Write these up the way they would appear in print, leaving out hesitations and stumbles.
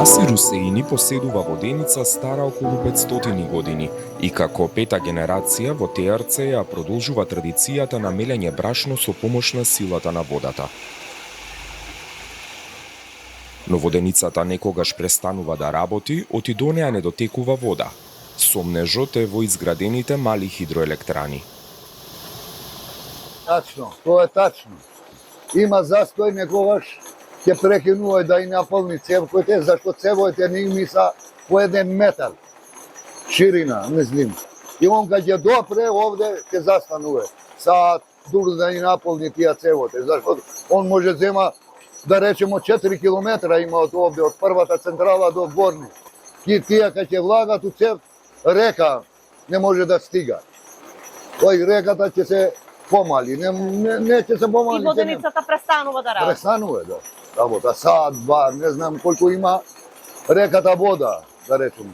Насир Усеини поседува воденица стара околу 500 години и како пета генерација во ТРЦ ја продолжува традицијата на мелење брашно со помош на силата на водата. Но воденицата некогаш престанува да работи, оти до неа не дотекува вода. Сомнежот е во изградените мали хидроелектрани. Тачно, тоа е тачно. Има застој некогаш ќе прекинува да и наполни цевките, зашто цевоите не им са по 1 метар ширина, мислим. И он кога ќе допре овде ќе застанува. Саат дур да и наполни тие цевоите, зашто он може зема да речемо 4 километра има од овде, од првата централа до горни. Тие кога ќе влагат у цев, река не може да стига. Тој реката ќе се помали, не ќе се помали. И воденицата престанува да работи. Престанува, да. Работа, саат, два, не знам колку има реката вода, да речеме.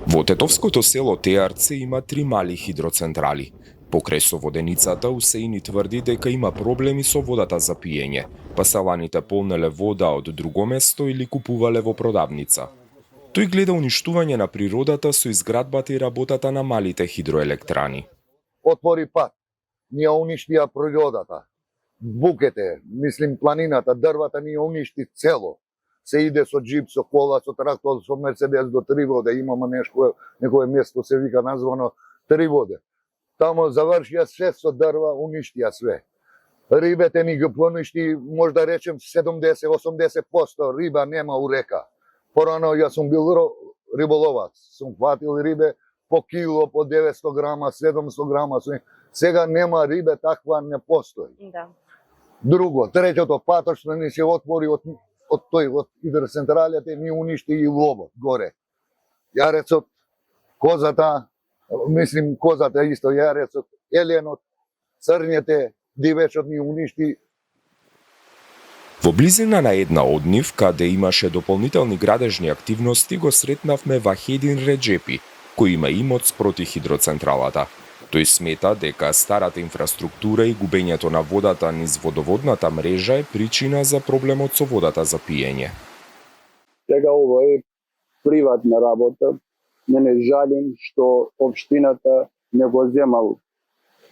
Во тетовското село ТРЦ има 3 мали хидроцентрали. Покрај со воденицата, Усеини тврди дека има проблеми со водата за пиење, па селаните полнеле вода од друго место или купувале во продавница. Тој гледа уништување на природата со изградбата и работата на малите хидроелектрани. Отвори пат, ние уништија природата. Букете, мислим планината, дрвата ни уништи цело. Се иде со джип, со кола, со трактор, со Мерцедес до Триводе. Имаме некое место се вика названо Триводе. Тамо завршија се со дрва, уништија све. Рибете ни ги поништи, може да речем 70-80% риба нема у река. Порано јас сум бил риболовац, сум хватил рибе по кило, по 900 грама, 700 грама. Сега нема рибе, таква не постои. Да. Друго, третото, патошно ни се отвори од хидроцентралите, ни уништи и ловот горе. Јарецот, козата, мислим козата исто, јарецот, еленот, црњете, дивечот ни уништи. Во близина на една од нив, каде имаше дополнителни градежни активности, го сретнавме Вахедин Реджепи, кој има имот спроти хидроцентралата. Тој смета дека старата инфраструктура и губењето на водата низ водоводната мрежа е причина за проблемот со водата за пиење. Сега ова е приватна работа. Мене жалим што општината не го земал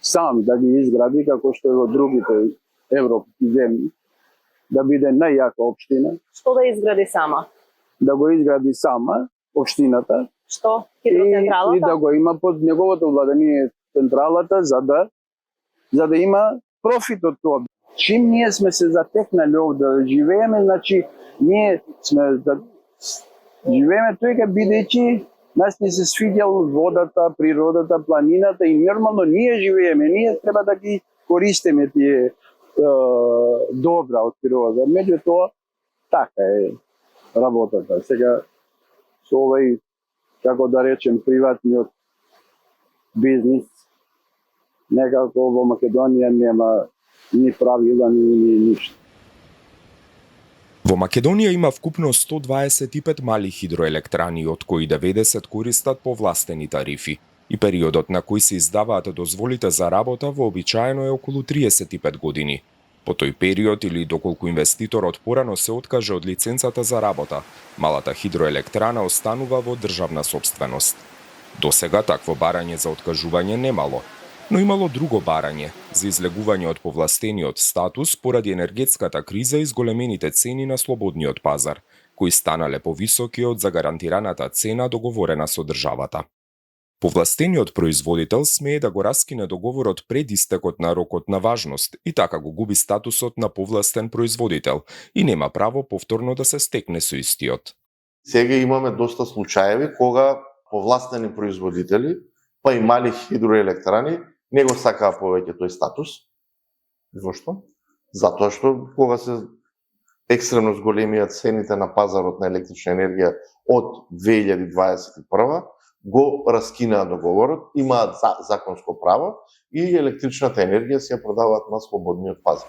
сам да ги изгради како што е во другите европски земји, да биде најјака општина. Што да изгради сама? Да го изгради сама општината. Што? Хидроцентралата? И да го има под неговото владение централата, за да има профит од тоа. Чим ние сме се затекнали овде да живееме, значи ние сме да живееме тоека бидејќи нас не се свиѓал водата, природата, планината и нормално ние живееме, ние треба да ги користиме тие добра од природа. Меѓутоа, така е работата. Сега со овој, како да речем, приватниот бизнис, некако во Македонија нема ни правила, ни ништо. Во Македонија има вкупно 125 мали хидроелектрани, од кои 90 користат повластени тарифи. И периодот на кој се издаваат дозволите за работа вообичаено е околу 35 години. По тој период или доколку инвеститорот порано се откаже од лиценцата за работа, малата хидроелектрана останува во државна сопственост. Досега такво барање за откажување немало, но имало друго барање за излегување од повластениот статус поради енергетската криза и зголемените цени на слободниот пазар, кои станале повисоки од загарантираната цена договорена со државата. Повластениот производител смее да го раскине договорот пред истекот на рокот на важност и така го губи статусот на повластен производител и нема право повторно да се стекне со истиот. Сега имаме доста случаеви кога повластени производители, па и мали хидроелектрани, не го сакаа повеќе тој статус. Зошто? Затоа што кога се екстремно зголемија цените на пазарот на електрична енергија од 2021 го раскинаа договорот, имаат законско право и електричната енергија се ја продаваат на слободниот пазар.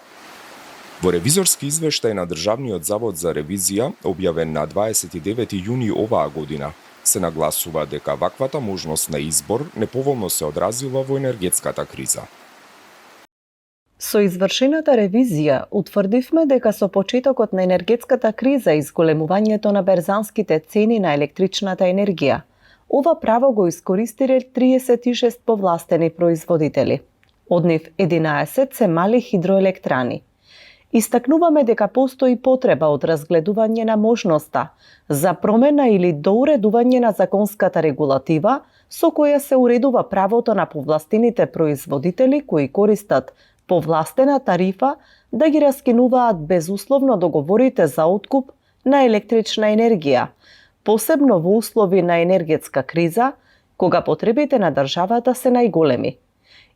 Во ревизорски извештај на Државниот завод за ревизија, објавен на 29 јуни оваа година, се нагласува дека ваквата можност на избор неповолно се одразила во енергетската криза. Со извршената ревизија утврдивме дека со почетокот на енергетската криза и зголемувањето на берзанските цени на електричната енергија, ова право го искористиле 36 повластени производители. Од нив 11 се мали хидроелектрани. Истакнуваме дека постои потреба од разгледување на можноста за промена или доуредување на законската регулатива со која се уредува правото на повластените производители кои користат повластена тарифа да ги раскинуваат безусловно договорите за откуп на електрична енергија, посебно во услови на енергетска криза, кога потребите на државата се најголеми.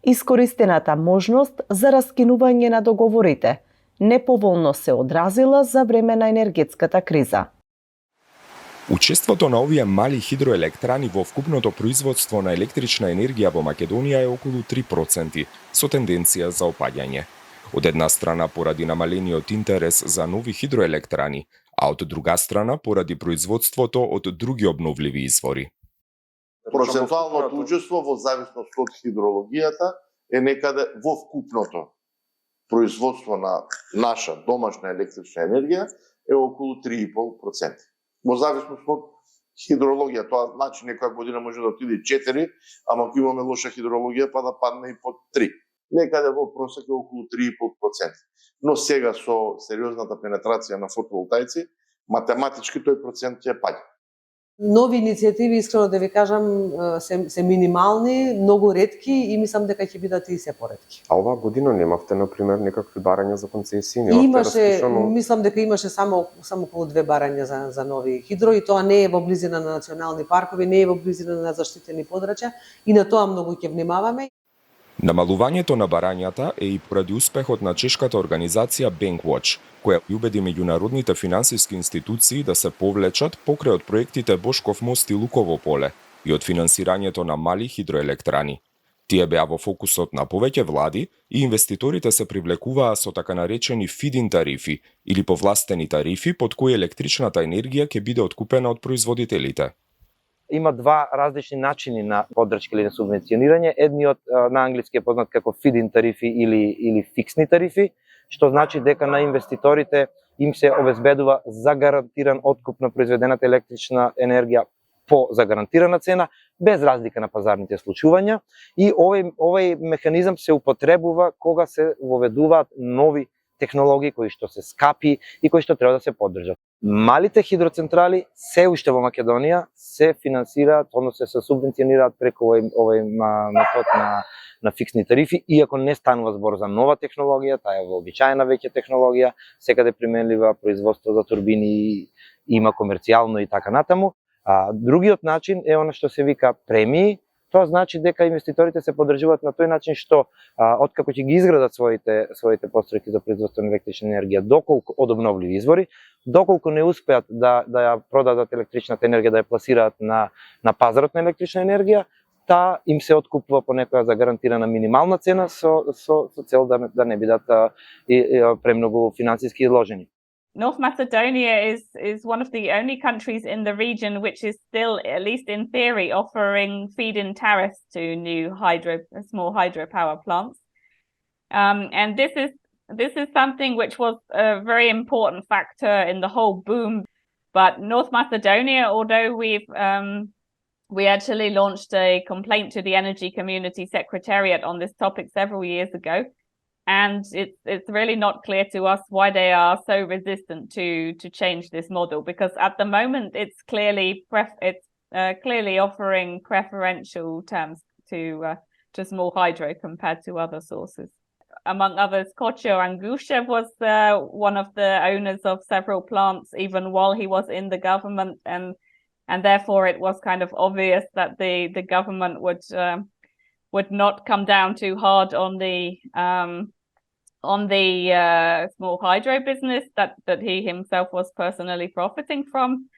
Искористената можност за раскинување на договорите неповолно се одразила за време на енергетската криза. Учеството на овие мали хидроелектрани во вкупното производство на електрична енергија во Македонија е околу 3%, со тенденција за опаѓање. Од една страна поради намалениот интерес за нови хидроелектрани, а од друга страна поради производството од други обновливи извори. Процентуалното учество во зависност од хидрологијата е некаде во вкупното производство на наша домашна електрична енергија е околу 3,5%. Во зависност од хидрологија, тоа значи некоја година може да отиде 4, ама ако имаме лоша хидрологија па да падне и под 3. Некаде во просек е околу 3,5%. Но сега со сериозната пенетрација на фотоволтаици, математички тој процент ќе паѓа. Нови иницијативи, искрено да ви кажам, се минимални, многу ретки и мислам дека ќе бидат и се поретки. А оваа година немавте, например, некакви барања за концесии? Имаше, мислам дека имаше само околу 2 барања за нови хидро и тоа не е во близина на национални паркови, не е во близина на заштитени подрачја и на тоа многу ќе внимаваме. Намалувањето на барањата е и поради успехот на чешката организација Bankwatch, која убеди меѓународните финансиски институции да се повлечат покрај од проектите Бошков мост и Луково поле и од финансирањето на мали хидроелектрани. Тие беа во фокусот на повеќе влади и инвеститорите се привлекуваа со така наречени feed-in тарифи или повластени тарифи под кои електричната енергија ќе биде откупена од производителите. Има два различни начини на поддршка или на субвенционирање. Едниот на англиски е познат како feed-in тарифи или фиксни тарифи, што значи дека на инвеститорите им се обезбедува загарантиран откуп на произведената електрична енергија по загарантирана цена, без разлика на пазарните случувања. И овој механизам се употребува кога се воведуваат нови технологии кои што се скапи и кои што треба да се поддржат. Малите хидроцентрали се уште во Македонија се финансираат, односно се субвенционираат преку овој метод на фиксни тарифи, иако не станува збор за нова технологија, таа е вообичаена веќе технологија, секаде применлива, производство за турбини има комерцијално и така натаму. Другиот начин е она што се вика премии. Тоа значи дека инвеститорите се поддржуваат на тој начин што откако ќе ги изградат своите постројки за производство на електрична енергија доколку од обновливи извори, доколку не успеат да ја продадат електричната енергија, да ја пласираат на пазарот на електрична енергија, таа им се откупува по некоја загарантирана минимална цена со цел да не бидат премногу финансиски изложени. North Macedonia is one of the only countries in the region which is still, at least in theory, offering feed-in tariffs to new small hydropower plants. And this is something which was a very important factor in the whole boom. But North Macedonia, although we actually launched a complaint to the Energy Community Secretariat on this topic several years ago. And it's really not clear to us why they are so resistant to change this model, because at the moment it's clearly offering preferential terms to small hydro compared to other sources. Among others, Kocho Angushev was one of the owners of several plants even while he was in the government, and therefore it was kind of obvious that the government would not come down too hard on the small hydro business that he himself was personally profiting from.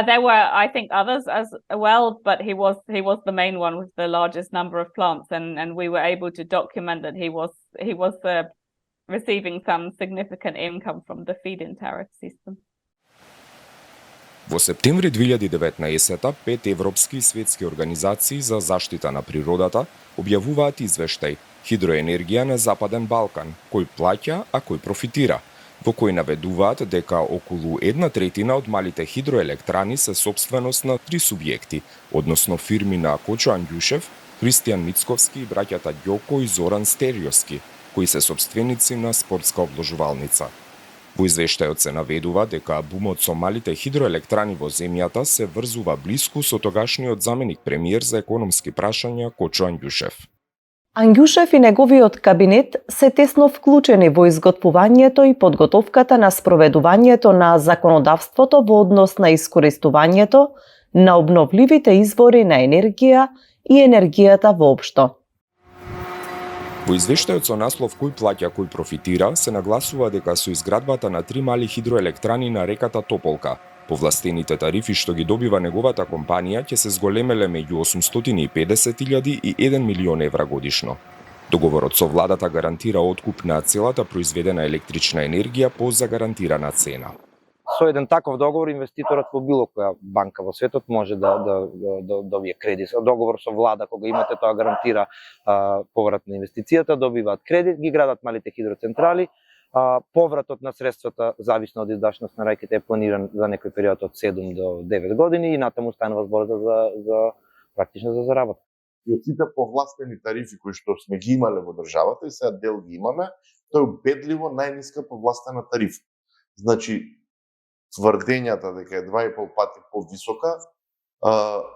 There were, I think, others as well, but he was the main one with the largest number of plants, and we were able to document that he was receiving some significant income from the feed-in tariff system. Во септември 2019 5 европски и светски организации за заштита на природата објавуваат извештај Хидроенергија на Западен Балкан, кој плаќа, а кој профитира, во кој наведуваат дека околу 1/3 од малите хидроелектрани се сопственост на 3 субјекти, односно фирми на Кочо Андјушев, Христијан Мицковски и браќата Ѓоко и Зоран Стериоски, кои се сопственици на спортска обложувалница. Во извештајот се наведува дека бумот со малите хидроелектрани во земјата се врзува блиску со тогашниот заменик премиер за економски прашања Кочо Андјушев. Андјушев и неговиот кабинет се тесно вклучени во изготвувањето и подготовката на спроведувањето на законодавството во однос на искористувањето на обновливите извори на енергија и енергијата воопшто. Во извештајот со наслов Кој плаќа, кој профитира, се нагласува дека со изградбата на 3 мали хидроелектрани на реката Тополка, повластените тарифи што ги добива неговата компанија ќе се зголемеле меѓу 850.000 и 1 милион евра годишно. Договорот со владата гарантира откуп на целата произведена електрична енергија по загарантирана цена. Со еден таков договор инвеститорот во било која банка во светот може да добие кредит. Договор со влада кога имате, тоа гарантира поврат на инвестицијата, добиваат кредит, ги градат малите хидроцентрали. Повратот на средствата зависно од издашност на рајките е планиран за некој период од 7 до 9 години и натаму станува збор за практично за заработка. И од сите повластени тарифи кои што сме ги имале во државата и сега дел ги имаме, тоа е убедливо најниска повластена тарифа. Значи, тврдењата дека е 2,5 пати повисока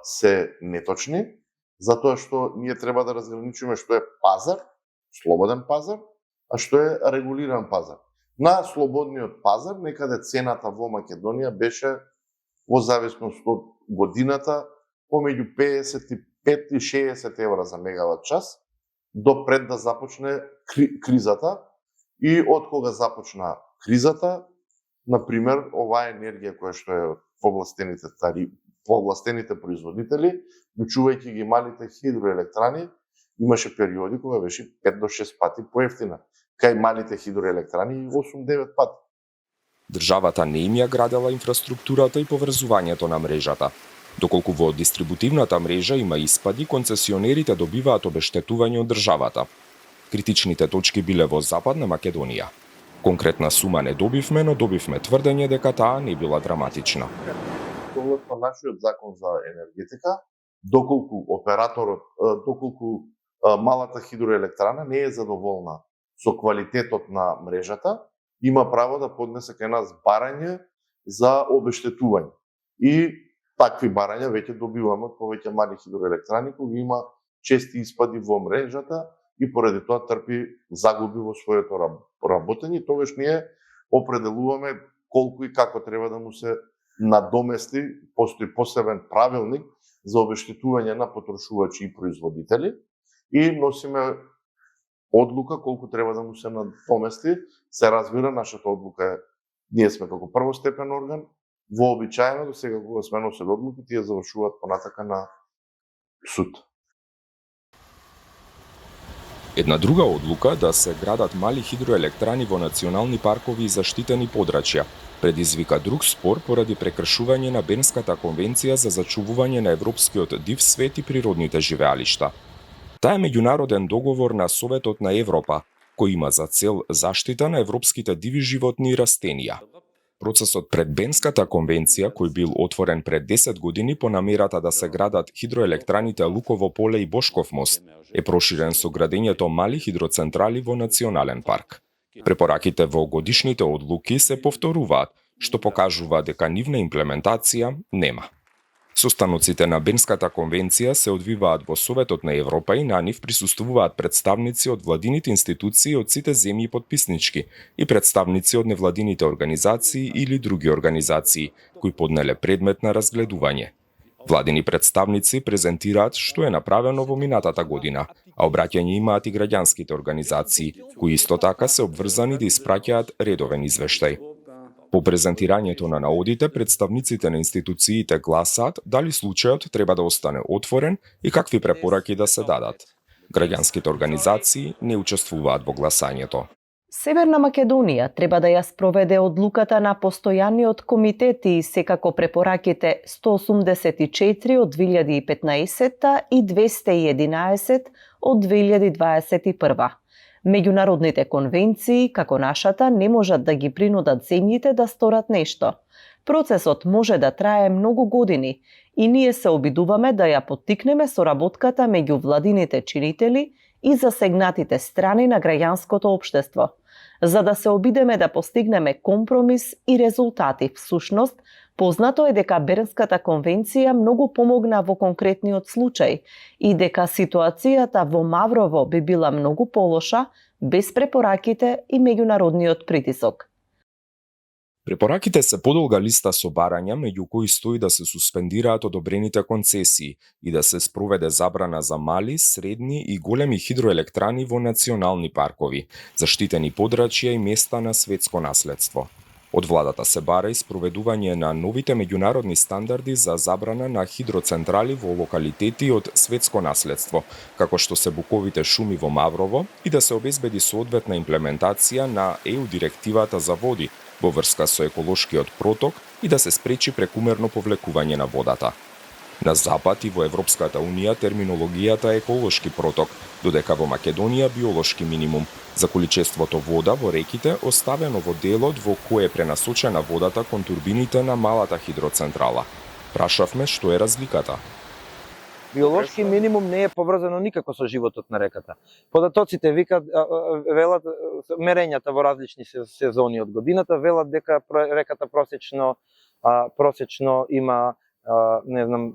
се неточни, затоа што ние треба да разграничиме што е пазар, слободен пазар, а што е регулиран пазар. На слободниот пазар некаде цената во Македонија беше во зависност од годината помеѓу 55 и 60 евра за мегават час до пред да започне кризата и од кога започна кризата, например, оваа енергија која што е повластените производители, вклучувајќи ги малите хидроелектрани, имаше периоди кога беше 5 до 6 пати поевтина. Кај малите хидроелектрани 8-9 пати. Државата не им ја градела инфраструктурата и поврзувањето на мрежата. Доколку во дистрибутивната мрежа има испади, концесионерите добиваат обештетување од државата. Критичните точки биле во Западна Македонија. Конкретна сума не добивме, но добивме тврдење дека таа не била драматична. Согласно нашиот закон за енергетика, доколку малата хидроелектрана не е задоволна со квалитетот на мрежата, има право да поднесе кај нас барање за обештетување. И такви барања веќе добиваме од повеќе мали хидроелектрани кога има чести испади во мрежата и поради тоа трпи загуби во своето работење. Тогаш ние определуваме колку и како треба да му се надомести, постои посебен правилник за обештетување на потрошувачи и производители и носиме одлука колку треба да му се надомести. Се разбира, нашата одлука е, ние сме како првостепен орган, вообичаено до сега кога сме носили одлуки, тие завршуваат понатака на суд. Една друга одлука да се градат мали хидроелектрани во национални паркови и заштитени подрачја предизвика друг спор поради прекршување на Бернската конвенција за зачувување на европскиот див свет и природните живеалишта. Таа е меѓународен договор на Советот на Европа, кој има за цел заштита на европските диви животни и растенија. Процесот пред Бернската конвенција, кој бил отворен пред 10 години по намерата да се градат хидроелектраните Луково поле и Бошков мост, е проширен со градењето мали хидроцентрали во национален парк. Препораките во годишните одлуки се повторуваат, што покажува дека нивна имплементација нема. Состаноците на Бернската конвенција се одвиваат во Советот на Европа и на нив присуствуваат представници од владините институции од сите земји подписнички и представници од невладините организации или други организации, кои поднеле предмет на разгледување. Владини представници презентираат што е направено во минатата година, а обраќање имаат и граѓанските организации, кои исто така се обврзани да испраќаат редовен извештај. По презентирањето на наодите, представниците на институциите гласаат дали случајот треба да остане отворен и какви препораки да се дадат. Граѓанските организации не учествуваат во гласањето. Северна Македонија треба да ја спроведе одлуката на постојаниот комитет и секако препораките 184 од 2015 и 211 од 2021. Меѓународните конвенции, како нашата, не можат да ги принудат земјите да сторат нешто. Процесот може да трае многу години и ние се обидуваме да ја поттикнеме соработката меѓу владините чинители и засегнатите страни на граѓанското општество, за да се обидеме да постигнеме компромис и резултати. Всушност, познато е дека Бернската конвенција многу помогна во конкретниот случај и дека ситуацијата во Маврово би била многу полоша без препораките и меѓународниот притисок. Препораките се подолга листа со барања, меѓу кои стои да се суспендираат одобрените концесии и да се спроведе забрана за мали, средни и големи хидроелектрани во национални паркови, заштитени подрачја и места на светско наследство. Од владата се бара и спроведување на новите меѓународни стандарди за забрана на хидроцентрали во локалитети од светско наследство, како што се буковите шуми во Маврово, и да се обезбеди соодветна имплементација на ЕУ директивата за води во врска со еколошкиот проток и да се спречи прекумерно повлекување на водата. На Запад и во Европската Унија терминологијата е еколошки проток, додека во Македонија биолошки минимум за количеството вода во реките оставено во делот во кој е пренасочена водата кон турбините на малата хидроцентрала. Прашавме што е разликата. Биолошки минимум не е поврзано никако со животот на реката. Податоците велат мерењата во различни сезони од годината велат дека реката просечно има не знам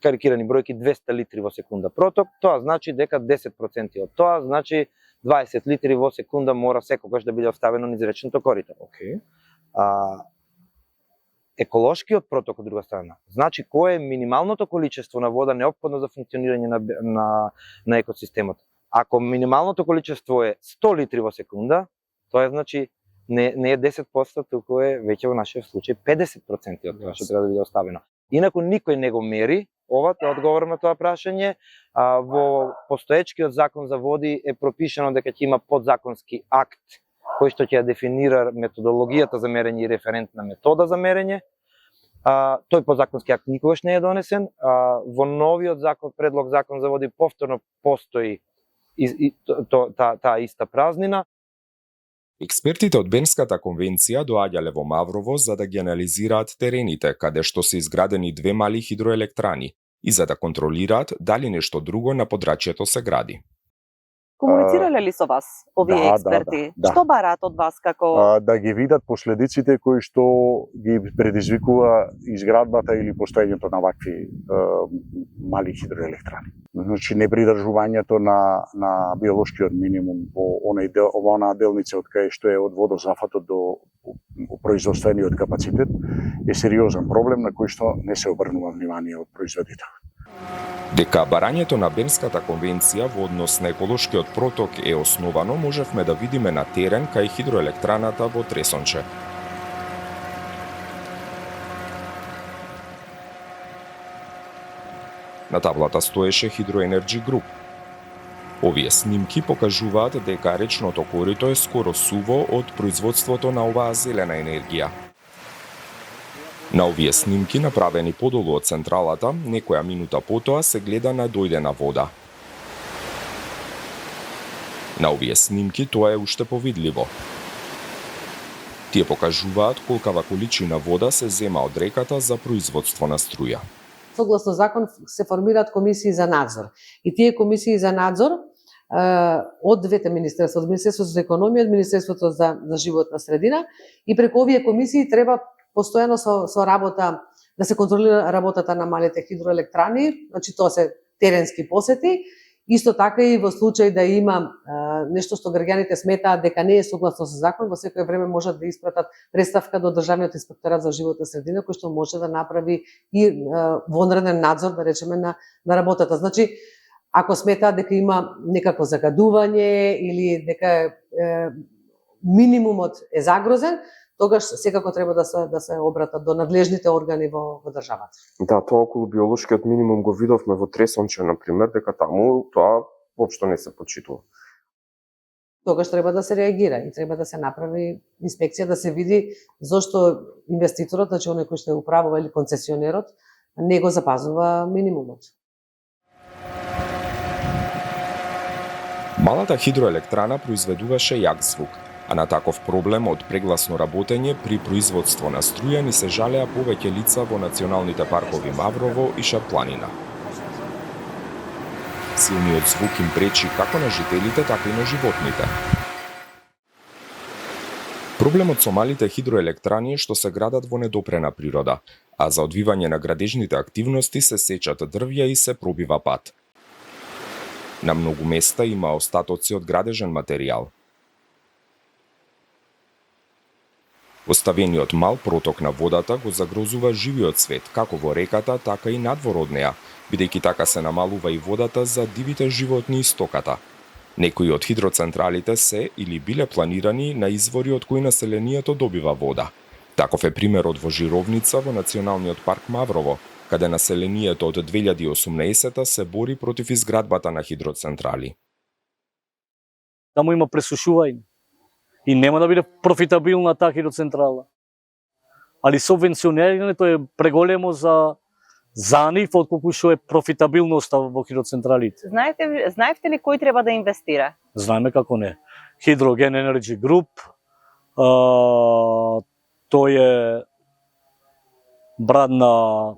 карикирани бројки 200 литри во секунда проток, тоа значи дека 10% од тоа значи 20 литри во секунда мора секогаш да биде оставено низ речното корито. Еколошкиот проток од друга страна значи кое е минималното количество на вода неопходно за функционирање на екосистемот. Ако минималното количество е 100 литри во секунда, тоа значи не е 10%, туку е веќе во нашиот случај 50% од тоа што треба да биде оставено. Инаку никој не го мери ова, одговор на тоа прашање. Во постоечкиот закон за води е пропишано дека ќе има подзаконски акт кој што ќе ја дефинира методологијата за мерење и референтна метода за мерење. Тој подзаконски акт никогаш не е донесен. Во новиот предлог закон за води повторно постои таа иста празнина. Експертите од Бернската конвенција доаѓале во Маврово за да ги анализираат терените каде што се изградени две мали хидроелектрани и за да контролираат дали нешто друго на подрачјето се гради. Комуницирале ли со вас овие експерти? Да. Што бараат од вас како да ги видат последиците кои што ги предизвикува изградбата или постоењето на вакви мали хидроелектрани. Значи непридржувањето на биолошкиот минимум во онаа делница од кај што е од водозафатот до производствениот капацитет е сериозен проблем на кој што не се обрнува внимание од производителот. Дека барањето на Бернската конвенција во однос на еколошкиот проток е основано, можевме да видиме на терен кај хидроелектраната во Тресонче. На таблата стоеше Hydroenergy Group. Овие снимки покажуваат дека речното корито е скоро суво од производството на оваа зелена енергија. На овие снимки, направени подолу од централата, некоја минута потоа се гледа на дојдена вода. На овие снимки тоа е уште повидливо. Тие покажуваат колкава количина вода се зема од реката за производство на струја. Согласно закон се формираат комисии за надзор. И тие комисии за надзор од двете министерства, од Министерството за економија, од Министерството за животна средина, и преку овие комисии треба постојано со работа да се контролира работата на малите хидроелектрани, значи тоа се теренски посети. Исто така и во случај да има нешто што граѓаните сметаат дека не е согласно со закон, во секое време можат да испратат представка до Државниот инспекторат за животна средина, кој што може да направи и вонреден надзор, да речеме, на работата. Значи, ако сметаат дека има некакво загадување или дека минимумот е загрозен, тогаш секако треба да се обратат до надлежните органи во државата. Да, тоа околу биолошкиот минимум го видовме во Тресонче, например, дека таму тоа воопшто не се почитува. тогаш треба да се реагира и треба да се направи инспекција, да се види зошто инвеститорот, значи оној кој што ја управува или концесионерот, не го запазува минимумот. Малата хидроелектрана произведуваше јак звук, а на таков проблем од прегласно работење при производство на струја ни се жалеа повеќе лица во националните паркови Маврово и Шарпланина. Силниот звук им пречи како на жителите, така и на животните. Проблемот со малите хидроелектрани е што се градат во недопрена природа, а за одвивање на градежните активности се сечат дрвја и се пробива пат. На многу места има остатоци од градежен материјал. Оставениот мал проток на водата го загрозува живиот свет, како во реката, така и надвор од неа, бидејќи така се намалува и водата за дивите животни и стоката. Некои од хидроцентралите се или биле планирани на извори од кои населението добива вода. Таков е примерот во Жировница во Националниот парк Маврово, каде населението од 2018 се бори против изградбата на хидроцентрали. Таму има пресушување и нема да биде профитабилна таа хидроцентрала. Али субвенционирањето е преголемо за нив отколку што е профитабилноста во хидроцентралите. Знаевте ли кој треба да инвестира? Знаеме како не. Hydrogen Energy Group, тој е брат на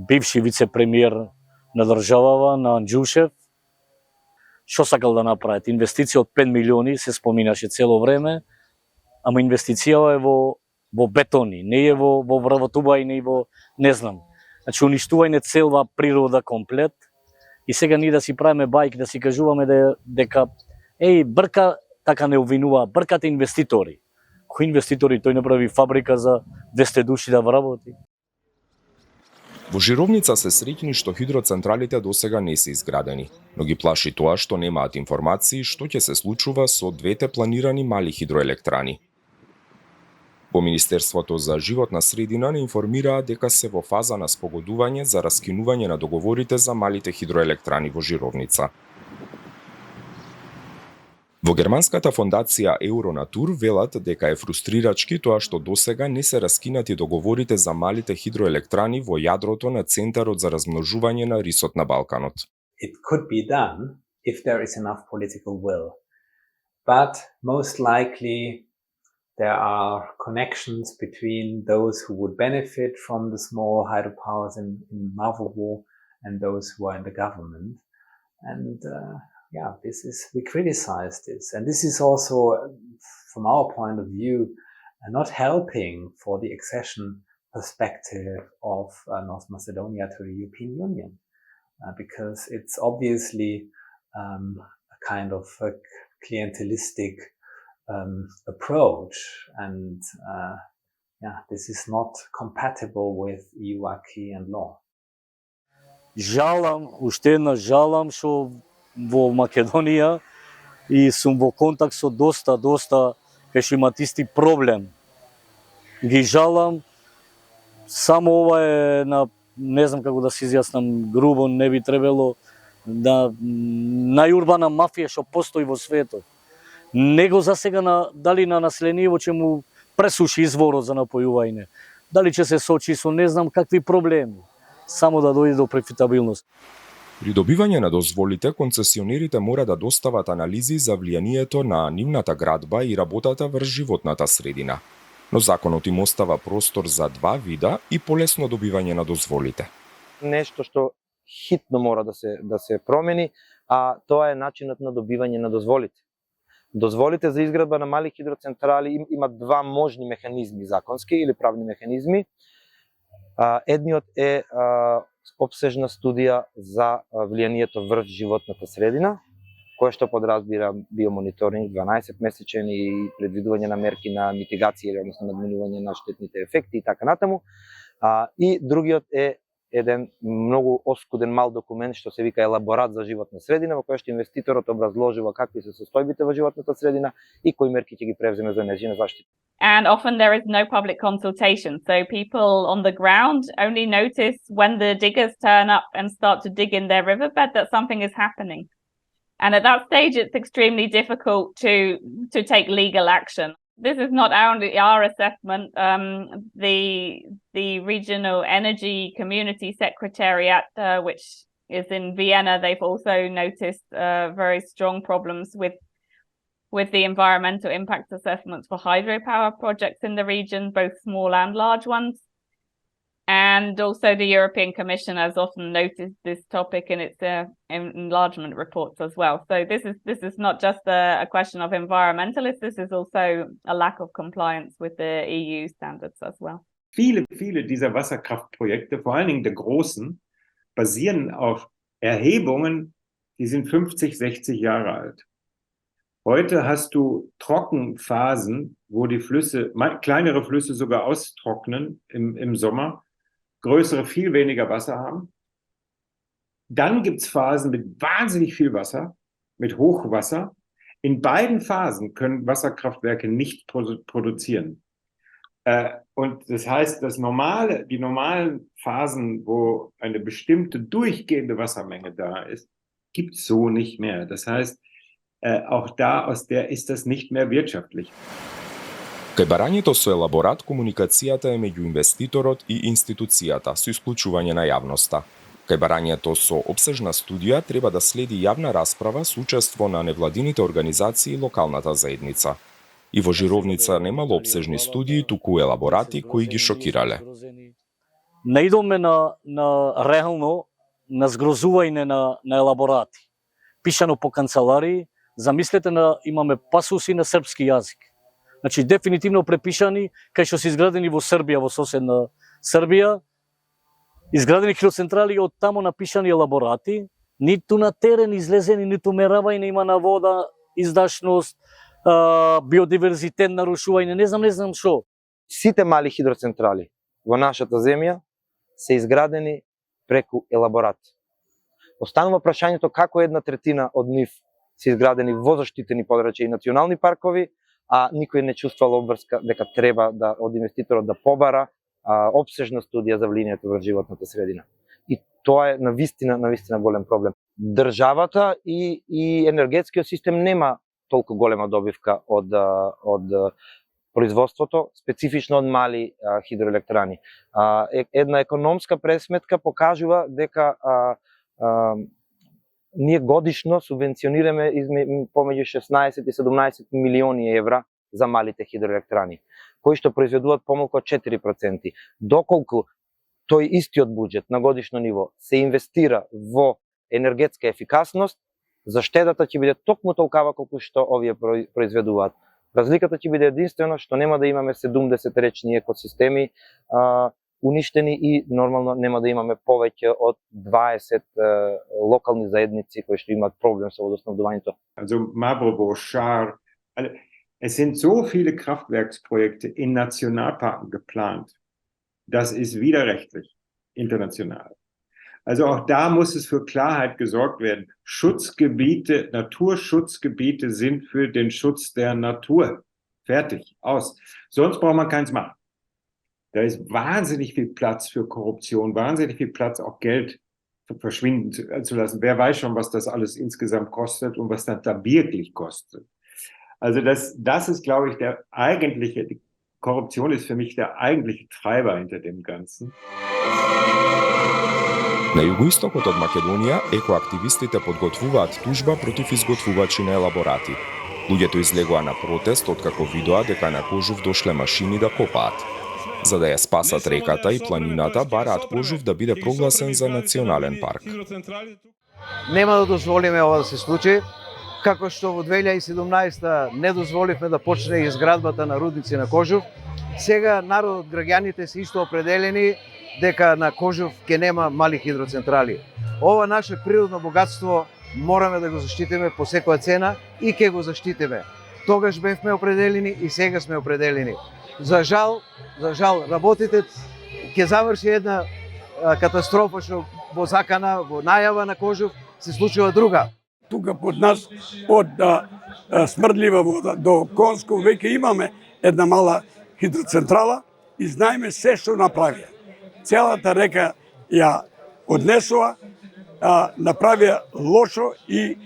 бивши вице-премиер на државава, на Анџушев. Што сакал да направат? Инвестиција од 5 милиони се споминаше цело време, ама инвестиција е во бетони, не е во вработување и во не знам. Значи уништување целва природа комплет и сега ние да си правиме бајки, да си кажуваме дека брка, така не обвинува, бркате инвеститори. Кои инвеститори? Тој направи фабрика за 200 души да вработи. Во Жировница се среќни што хидроцентралите досега не се изградени, но ги плаши тоа што немаат информации што ќе се случува со двете планирани мали хидроелектрани. Во Министерството за животна средина не информираа дека се во фаза на спогодување за раскинување на договорите за малите хидроелектрани во Жировница. Во германската фондација Euronatür велат дека е фрустрирачки тоа што досега не се раскинати договорите за малите хидроелектрани во јадрото на Центарот за размножување на рисот на Балканот. It could be done if there is enough political will. But most likely there are connections between those who would benefit from the small hydropowers in Mavrovo and those who are in the government. And we criticize this. And this is also, from our point of view, not helping for the accession perspective of North Macedonia to the European Union. Because it's obviously a kind of a clientelistic approach. And this is not compatible with EU acquis and law. Жалам, уште една жалам што во Македонија и сум во контакт со доста кај што имат исти проблем. Ги жалам, само ова е не знам како да се изјаснам грубо, не би требало да најурбана мафија што постои во светот. Него за сега дали на населението ќе му пресуши изворот за напојување. Дали ќе се сочи со не знам какви проблеми, само да дојде до профитабилност. При добивање на дозволите, концесионерите мора да достават анализи за влијанието на нивната градба и работата врз животната средина. Но законот им остава простор за два вида и полесно добивање на дозволите. Нешто што хитно мора да се промени, а тоа е начинот на добивање на дозволите. Дозволите за изградба на мали хидроцентрали имат два можни механизми законски или правни механизми. Едниот е обсежна студија за влијанието врз животната средина, која што подразбира биомониторинг 12-месечен и предвидување на мерки на митигација или односно надминување на штетните ефекти и така натаму. И другиот е еден многу оскуден мал документ што се вика елаборат за животна средина, во кој што инвеститорот образложува какви се состојбите во животната средина и кои мерки ќе ги превземе за нејзина заштита. And often there is no public consultation, so people on the ground only notice when the diggers turn up and start to dig in their riverbed that something is happening. And at that stage, it's extremely difficult to take legal action. This is not only our assessment. The Regional Energy Community Secretariat, which is in Vienna, they've also noticed very strong problems with the environmental impact assessments for hydropower projects in the region, both small and large ones. And also the European Commission has often noticed this topic in its enlargement reports as well. So this is not just a question of environmentalists, this is also a lack of compliance with the EU standards as well. Viele dieser Wasserkraftprojekte, vor allen Dingen der großen, basieren auf Erhebungen, die sind 50, 60 Jahre alt. Heute hast du Trockenphasen, wo die Flüsse, kleinere Flüsse sogar austrocknen im Sommer, größere viel weniger Wasser haben. Dann gibt es Phasen mit wahnsinnig viel Wasser, mit Hochwasser. In beiden Phasen können Wasserkraftwerke nicht produzieren. Und das heißt, die normalen Phasen, wo eine bestimmte durchgehende Wassermenge da ist, gibt es so nicht mehr. Das heißt, auch da aus der ist das nicht mehr wirtschaftlich. Кај барањето со елаборат, комуникацијата е меѓу инвеститорот и институцијата, со исклучување на јавноста. Кај барањето со опсежна студија треба да следи јавна расправа со учество на невладините организации и локалната заедница. И во Жировница немало опсежни студии, туку елаборати кои ги шокирале. Не идоме на реално на згрозување на елаборати. Пишано по канцеларии, замислете имаме пасуси на српски јазик. Значи, дефинитивно препишани, кај што се изградени во Србија, во соседна Србија, изградени хидроцентрали од тамо напишани елаборати, ниту на терен излезени, ниту меравање има на вода, издашност, биодиверзитет, нарушување, не знам што. Сите мали хидроцентрали во нашата земја се изградени преку елаборат. Останува прашањето како 1/3 од нив се изградени во заштитени подрачја и национални паркови, а никој не чувствувал обврска дека треба од инвеститорот да побара обсежна студија за влијанието врз животната средина. И тоа е навистина голем проблем. Државата и енергетскиот систем нема толку голема добивка од производството, специфично од мали хидроелектрани. Една економска пресметка покажува дека ние годишно субвенционираме помеѓу 16 и 17 милиони евра за малите хидроелектрани, кои што произведуваат помалку од 4%. Доколку тој истиот буџет на годишно ниво се инвестира во енергетска ефикасност, заштедата ќе биде токму толкава колку што овие произведуваат. Разликата ќе биде единствено што нема да имаме 70 речни екосистеми уништени и нормално нема да имаме повеќе од 20 локални заедници кои што имаат проблем со водоснабдувањето. Also Mavrovo, Schar, es sind so viele Kraftwerksprojekte in Nationalparken geplant. Das ist widerrechtlich, international. Also auch da muss es für Klarheit gesorgt werden. Schutzgebiete, Naturschutzgebiete sind für den Schutz der Natur. Fertig, aus. Sonst braucht man keins machen. Da ist wahnsinnig viel Platz für Korruption, wahnsinnig viel Platz, auch Geld verschwinden zu lassen. Wer weiß schon, was das alles insgesamt kostet und was das da wirklich kostet. Also das ist, glaube ich, die Korruption ist für mich der eigentliche Treiber hinter dem Ganzen. На југоистокот од Македонија, екоактивистите подготвуваат тужба против изготвувачи на елаборати. Луѓето излегоа на протест откако видоа дека на Кожув дошле машини да копаат. За да ја спасат реката и планината, бараат Кожув да биде прогласен за национален парк. Нема да дозволиме ова да се случи, како што во 2017 не дозволивме да почне изградбата на рудници на Кожув. Сега народот, граѓаните се исто определени дека на Кожув ќе нема мали хидроцентрали. Ова наше природно богатство мораме да го заштитиме по секоја цена и ќе го заштитиме. Тогаш бевме определени и сега сме определени. За жал, работите ќе заврши една катастрофа што во закана, во најава на Кожув се случува друга. Тука под нас, од Смрдлива вода до Конско, веќе имаме една мала хидроцентрала и знаеме се што направија. Целата река ја однесува, направија лошо и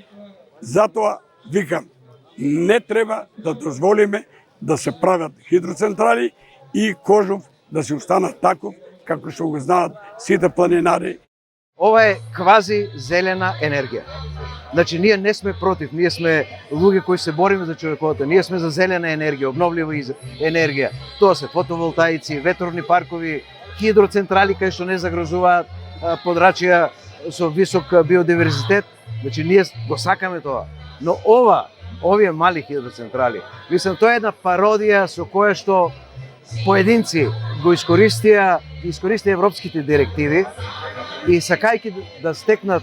Затоа викам, не треба да дозволиме да се правят хидроцентрали и Кожув да се остана таков како што го знаат сите планинари. Ова е квази зелена енергија. Значи, ние не сме против, ние сме луѓе кои се бориме за човековата. Ние сме за зелена енергија, обновлива енергија. Тоа се фотоволтаици, ветровни паркови, хидроцентрали кај што не загрозуваат подрачја со висок биодиверзитет. Значи, ние го сакаме тоа. Но овие мали хидроцентрали, мислам, тоа е една пародија со која што поединци го искористија европските директиви и сакајќи да стекнат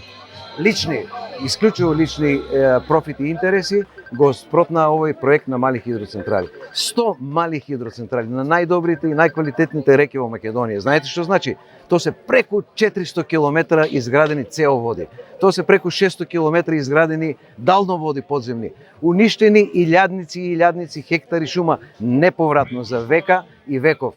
исклучиво лични профити и интереси, го спротна овој проект на мали хидроцентрали. 100 мали хидроцентрали на најдобрите и најквалитетните реки во Македонија. Знаете што значи? Тоа се преку 400 километра изградени цевоводи. Тоа се преку 600 километра изградени далноводи подземни. Уништени илјадници хектари шума неповратно за века и веков.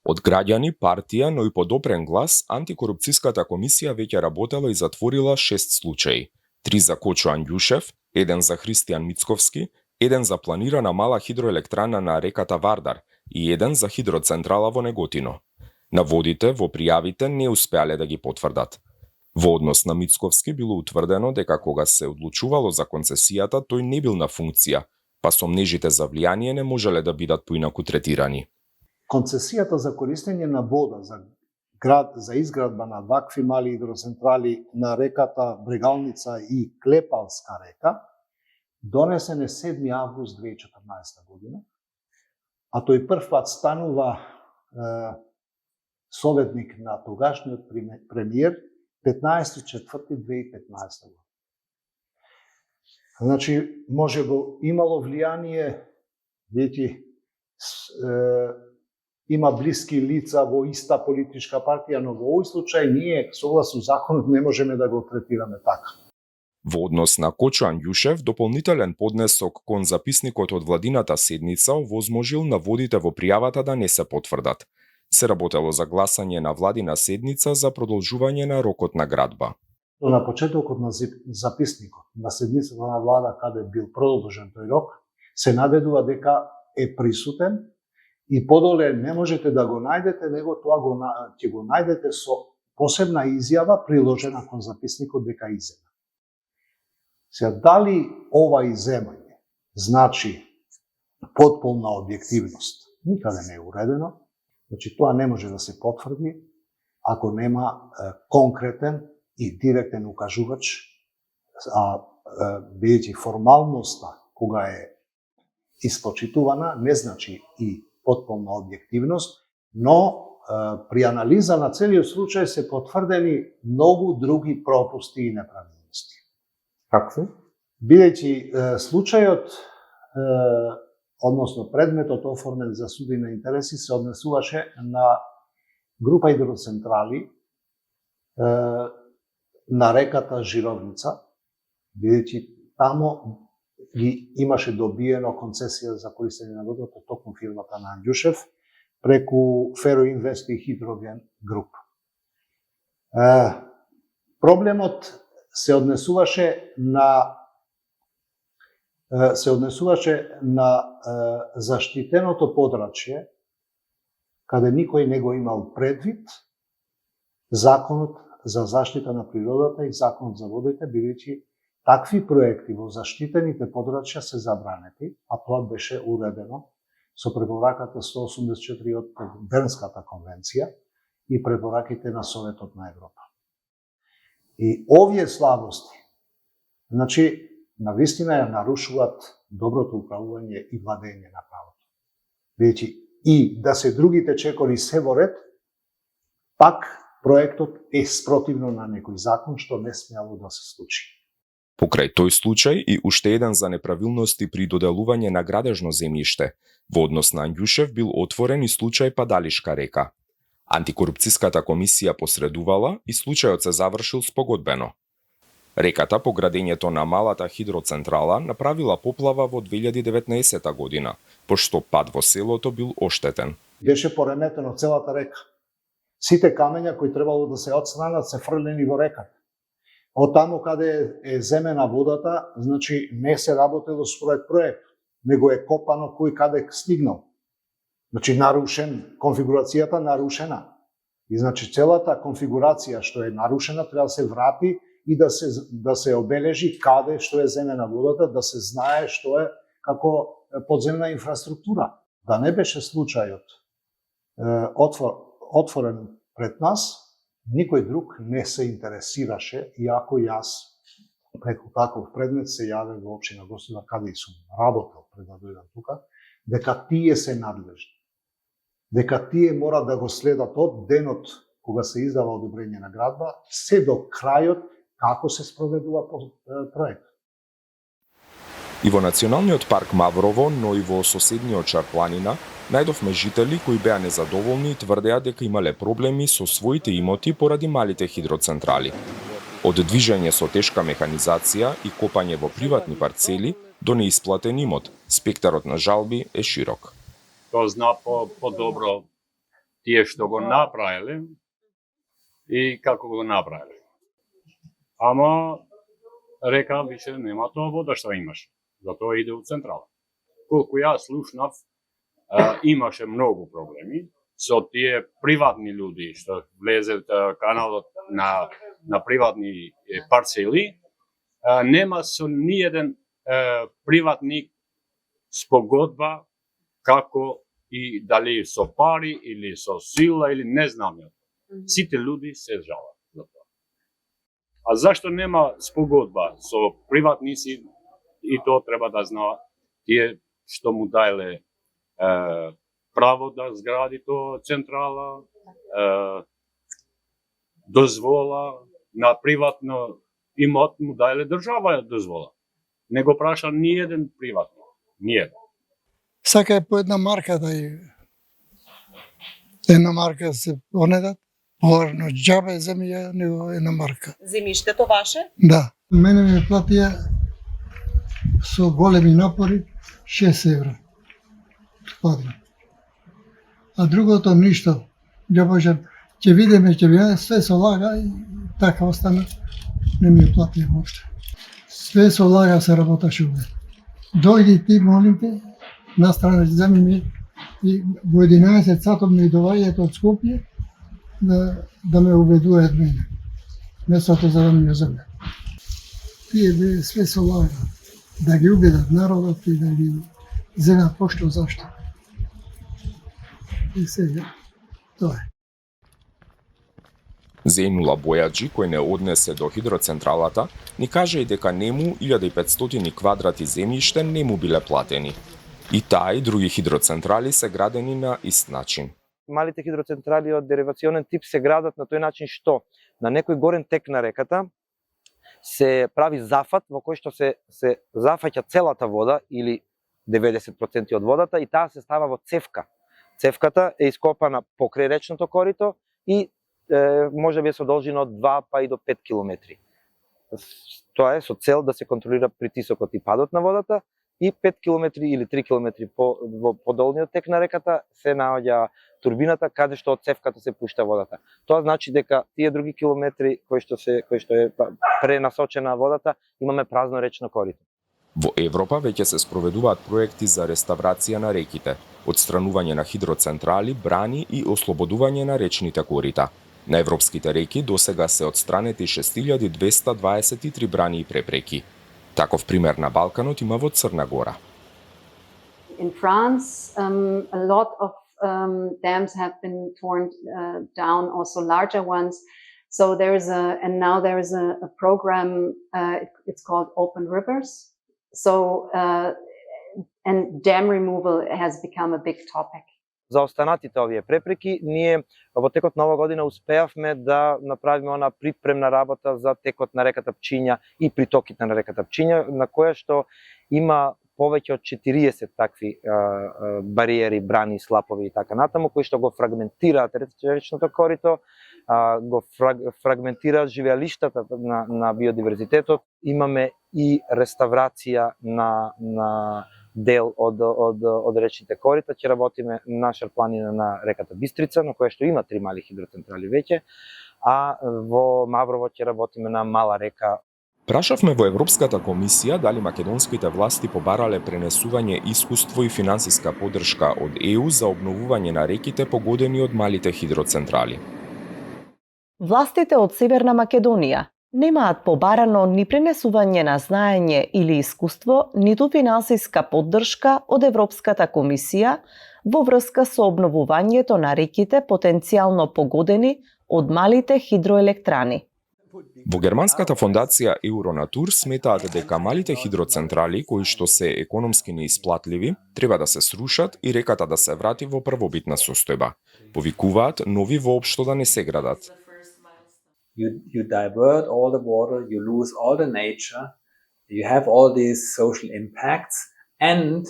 Од граѓани, партија, но и под опрен глас, антикорупцијската комисија веќе работела и затворила 6 случаи. 3 за Кочо Анѓушев, 1 за Христијан Мицковски, 1 за планирана мала хидроелектрана на реката Вардар и 1 за хидроцентрала во Неготино. Наводите во пријавите не успеале да ги потврдат. Во однос на Мицковски било утврдено дека кога се одлучувало за концесијата, тој не бил на функција, па сомнежите за влијание не можеле да бидат поинаку третирани. Концесијата за користење на вода за изградба на вакви мали хидроцентрали на реката Брегалница и Клепалска река донесен е 7 август 2014 година, а тој прв пат станува советник на тогашниот премиер 15.4.2015 година. Значи, може би имало влијание, видите, има блиски лица во иста политичка партија, но во овој случај ние согласно законот не можеме да го третираме така. Во однос на Кочо Анѓушев, дополнителен поднесок кон записникот од владината седница овозможил наводите во пријавата да не се потврдат. Се работело за гласање на владина седница за продолжување на рокот на градба. На почетокот на записникот на седницата на влада, каде бил продолжен тој рок, се наведува дека е присутен и подоле не можете да го најдете, него тоа ќе го најдете со посебна изјава приложена кон записникот дека изема. Сега, дали ова иземање значи потполна објективност? Никаде не е уредено. Значи, тоа не може да се потврди ако нема конкретен и директен укажувач, бидејќи формалноста кога е испочитувана не значи и потполна објективност, но при анализа на целиот случај се потврдени многу други пропусти и неправилности. Какви? Бидејќи случајот, односно предметот оформен за суди на интереси се однесуваше на група хидроцентрали на реката Жировница, бидејќи тамо ги имаше добиено концесија за користење на водата токму фирмата на Анѓушев преку Фероинвест и Хидроген Груп. Проблемот се однесуваше на заштитеното подрачје, каде никој не го имал предвид законот за заштита на природата и законот за водите, бидејќи такви проекти во заштитените подрачја се забранети, а тоа беше уредено со препораката 184 од Бернската конвенција и препораките на Советот на Европа. И овие слабости, значи, навистина ја нарушуваат доброто управување и владење на правото. Бидејќи и да се другите чекори се во ред, пак проектот е спротивно на некој закон што не смело да се случи. Покрај тој случај и уште еден за неправилности при доделување на градежно земјиште, во однос на Анѓушев бил отворен и случај Падалишка река. Антикорупцијската комисија посредувала и случајот се завршил спогодбено. Реката по градењето на малата хидроцентрала направила поплава во 2019 година, пошто пат во селото бил оштетен. Беше пореметено целата река. Сите камења кои требало да се отстранат се фрлени во реката. Од таму каде е земена водата, значи не се работело според проект, него е копано кој каде стигнал. Значи нарушен, конфигурацијата нарушена. И значи целата конфигурација што е нарушена треба да се врати и да се обележи каде што е земена водата, да се знае што е како подземна инфраструктура. Да не беше случајот отворен пред нас, никој друг не се интересираше, иако јас преку таков предмет се јавив во општина Гостивар, каде и сум работел пред да дојдам тука, дека тие се надлежни. Дека тие мора да го следат од денот кога се издава одобрење на градба, се до крајот како се спроведува проект. И во Националниот парк Маврово, но и во соседниот Чарпланина, најдовме жители кои беа незадоволни и тврдеа дека имале проблеми со своите имоти поради малите хидроцентрали. Од движење со тешка механизација и копање во приватни парцели до неисплатен имот, спектарот на жалби е широк. Тоа зна по-добро тие што го направиле и како го направиле. Ама река више нема тоа вода што имаш, затоа иде у централа. Колку јас слушнав, имаше многу проблеми со тие приватни луѓе што влезет каналот на приватни парцели. Нема со ниеден приватник спогодба како и дали со пари или со сила или не знам ја. Сите луѓе се жалат за тоа. А зашто нема спогодба со приватници, и тоа треба да знаат тие што му дајле право да згради тоа централа, дозвола на приватно имот му дајле држава дозвола. Не го праша ниеден приватник, ниеден. Сака е по една марка да една марка се понедат, поварно џабе земја, него една марка. Земјиштето ваше? Да. Мене ми платија со големи напори 6 евра. Квадрат. А другото ништо. Ја можам, ќе видиме, све со лага и така остана. Не ми платија воопшто. Све со лага се работаше овде. Дојди ти, молим те, на страна земји ми и во 11 сатов ми доваѓаат од Скопје да ме убедуваат мене. Местото за да ми ја земја. Тие бе све со лага. Да ги убедат народот и да ги земат пошто зашто. И сега, тоа е. Зејнула Бојаджи, кој не однесе до хидроцентралата, ни кажа и дека нему 1500 квадрати земјиште не му биле платени. И таа и други хидроцентрали се градени на ист начин. Малите хидроцентрали од деривационен тип се градат на тој начин што на некој горен тек на реката се прави зафат во кој што се зафаќа целата вода или 90% од водата и таа се става во цевка. Цевката е ископана покрај речното корито и може би е со должина од 2 па и до 5 километри. Тоа е со цел да се контролира притисокот и падот на водата и 5 километри или 3 километри по долниот тек на реката се наоѓа турбината каде што од цевката се пушта водата. Тоа значи дека тие други километри кои што е пренасочена водата, имаме празно речно корито. Во Европа веќе се спроведуваат проекти за реставрација на реките, отстранување на хидроцентрали, брани и ослободување на речните корита. На европските реки досега се отстранети 6223 брани и препреки. Таков пример на Балканот има во Црна Гора. In France, a lot of dams have been torn down, also larger ones. So now there is a program, it's called Open Rivers. So, and dam removal has become a big topic. За останатите овие препреки, ние во текот на оваа година успеавме да направиме она припремна работа за текот на реката Пчиња и притоките на реката Пчиња, на која што има повеќе од 40 такви бариери, брани, слапови и така натаму, кои што го фрагментираат речното корито, го фрагментираат живеалиштата на биодиверзитетот. Имаме и реставрација на дел од речните корита. Ќе работиме на шарпланина на реката Бистрица, на која што има 3 мали хидроцентрали веќе, а во Маврово ќе работиме на мала река. Прашавме во Европската комисија дали македонските власти побарале пренесување искуство и финансиска поддршка од ЕУ за обновување на реките погодени од малите хидроцентрали. Властите од Северна Македонија немаат побарано ни пренесување на знаење или искуство, ниту финансиска поддршка од Европската комисија во врска со обновувањето на реките потенцијално погодени од малите хидроелектрани. Во германската фондација Euronatür сметаат дека малите хидроцентрали кои што се економски неисплатливи треба да се срушат и реката да се врати во првобитна состојба. Повикуваат нови воопшто да не се градат. You divert all the water, you lose all the nature, you have all these social impacts and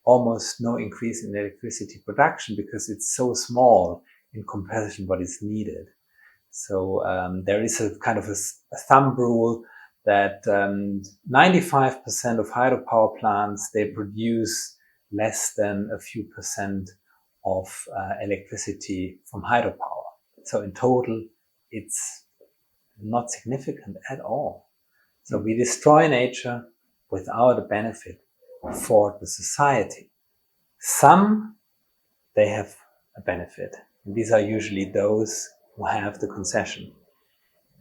almost no increase in electricity production because it's so small in comparison what is needed. So there is a kind of a thumb rule that 95% of hydropower plants, they produce less than a few percent of electricity from hydropower. So in total, it's not significant at all. So we destroy nature without a benefit for the society. Some, they have a benefit. And these are usually those who have the concession,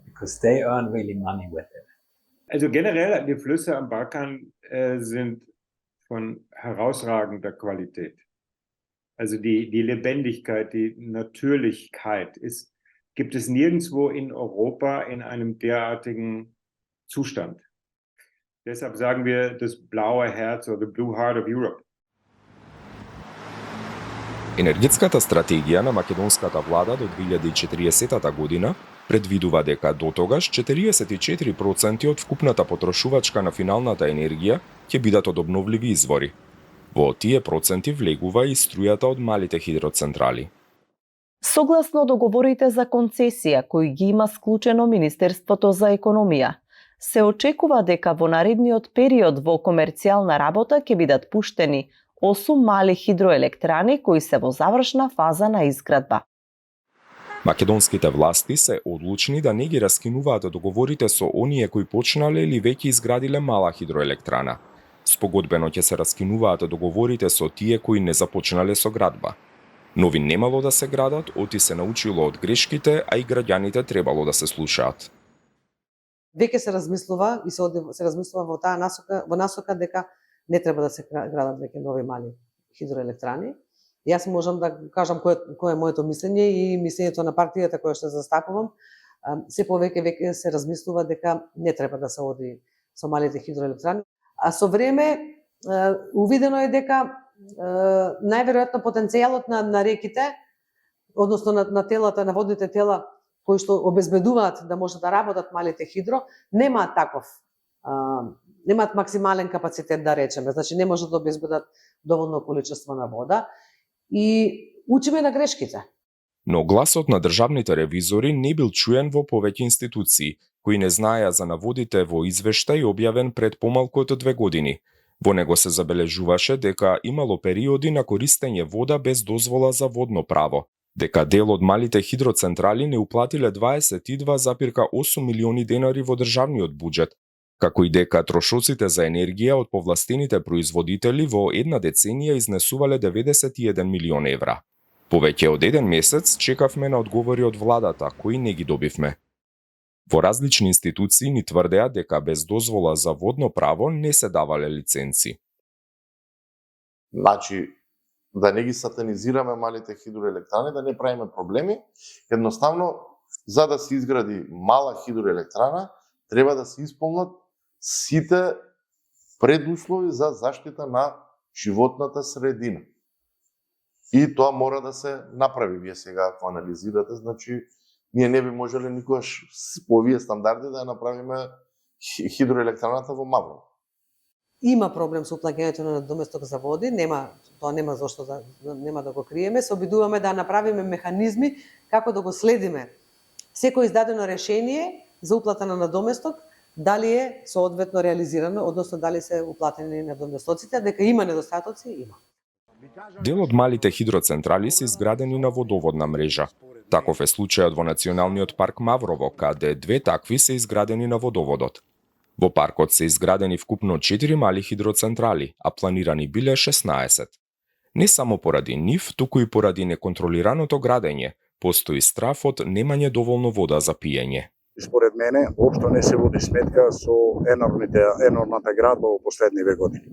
because they earn really money with it. Also generell, die Flüsse am Balkan sind von herausragender Qualität. Also die Lebendigkeit, die Natürlichkeit gibt es nirgendwo in Europa in einem derartigen Zustand. Deshalb sagen wir das blaue Herz oder the blue heart of Europe. Енергетската стратегија на македонската влада до 2040 година предвидува дека дотогаш 44% од вкупната потрошувачка на финалната енергија ќе бидат од обновливи извори. Во тие проценти влегува и струјата од малите хидроцентрали. Согласно договорите за концесија кои ги има склучено Министерството за економија, се очекува дека во наредниот период во комерцијална работа ќе бидат пуштени 8 мали хидроелектрани кои се во завршна фаза на изградба. Македонските власти се одлучни да не ги раскинуваат договорите со оние кои почнале или веќе изградиле мала хидроелектрана. Спогодбено ќе се раскинуваат договорите со тие кои не започнале со градба. Нови немало да се градат, оти се научило од грешките, а и граѓаните требало да се слушаат. Веќе се размислува и се размислува во таа насока дека не треба да се градат веќе нови мали хидроелектрани. Јас можам да кажам кое е моето мислење и мислењето на партијата која што застапувам. Се повеќе се размислува дека не треба да се оди со малите хидроелектрани. А со време увидено е дека најверојатно потенцијалот на реките, односно на телата, на водните тела кои што обезбедуваат да може да работат малите хидро, немаат немаат максимален капацитет, да речеме. Значи не можат да обезбедат доволно количество на вода и учиме на грешките. Но гласот на државните ревизори не бил чуен во повеќе институции, кои не знаеа за наводите во извештај објавен пред помалку од 2 години. Во него се забележуваше дека имало периоди на користење вода без дозвола за водно право, дека дел од малите хидроцентрали не уплатиле 22,8 милиони денари во државниот буџет, како и дека трошоците за енергија од повластените производители во една деценија изнесувале 91 милион евра. Повеќе од 1 месец чекавме на одговори од владата, кои не ги добивме. Во различни институции ни тврдеа дека без дозвола за водно право не се давале лиценци. Значи, да не ги сатанизираме малите хидроелектрани, да не правиме проблеми, едноставно, за да се изгради мала хидроелектрана, треба да се исполнат сите предуслови за заштита на животната средина. И тоа мора да се направи. Вие сега, ако анализирате, значи, ние не би можеле никогаш по овие стандарди да ја направиме хидроелектраната во Маврово. Има проблем со уплаќањето на доместок за води, тоа нема зошто нема да го криеме, се обидуваме да направиме механизми како да го следиме секој издадено решение за уплата на надоместок, дали е соодветно реализирано, односно дали се уплатени надоместоците, дека има недостатоци, има. Дел од малите хидроцентрали се изградени на водоводна мрежа. Таков е случајот во Националниот парк Маврово, каде 2 такви се изградени на водоводот. Во паркот се изградени вкупно 4 мали хидроцентрали, а планирани биле 16. Не само поради нив, туку и поради неконтролираното градење, постои страф од немање доволно вода за пиење. Според мене, општо не се води сметка со енормната градба во последниве години.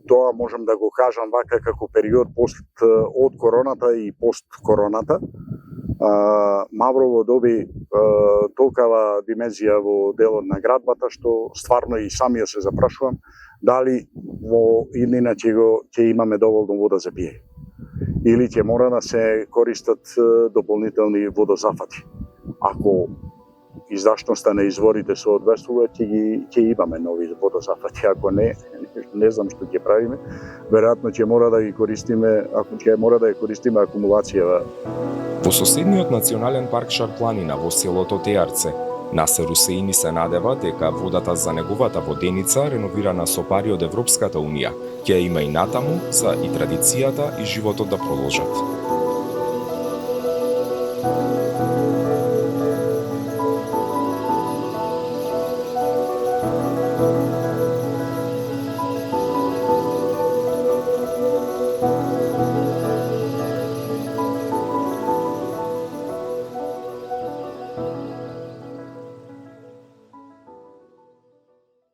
Тоа можам да го кажам вака како период од короната и пост короната. Маврово доби толкава димензија во делот на градбата, што стварно и самија се запрашувам дали во иднина ќе имаме доволно вода за пиење. Или ќе мора да се користат дополнителни водозафати. Ако издашноста на изворите соодветствува, ќе имаме нови водозафати. Ако не знам што ќе правиме. Веројатно ќе мора да ги користиме, ќе мора да ја користиме акумулација. Во соседниот национален парк Шарпланина во селото Теарце, Насер Усеини се надева дека водата за неговата воденица, реновирана со пари од Европската Унија, ќе има и натаму за и традицијата и животот да продолжат.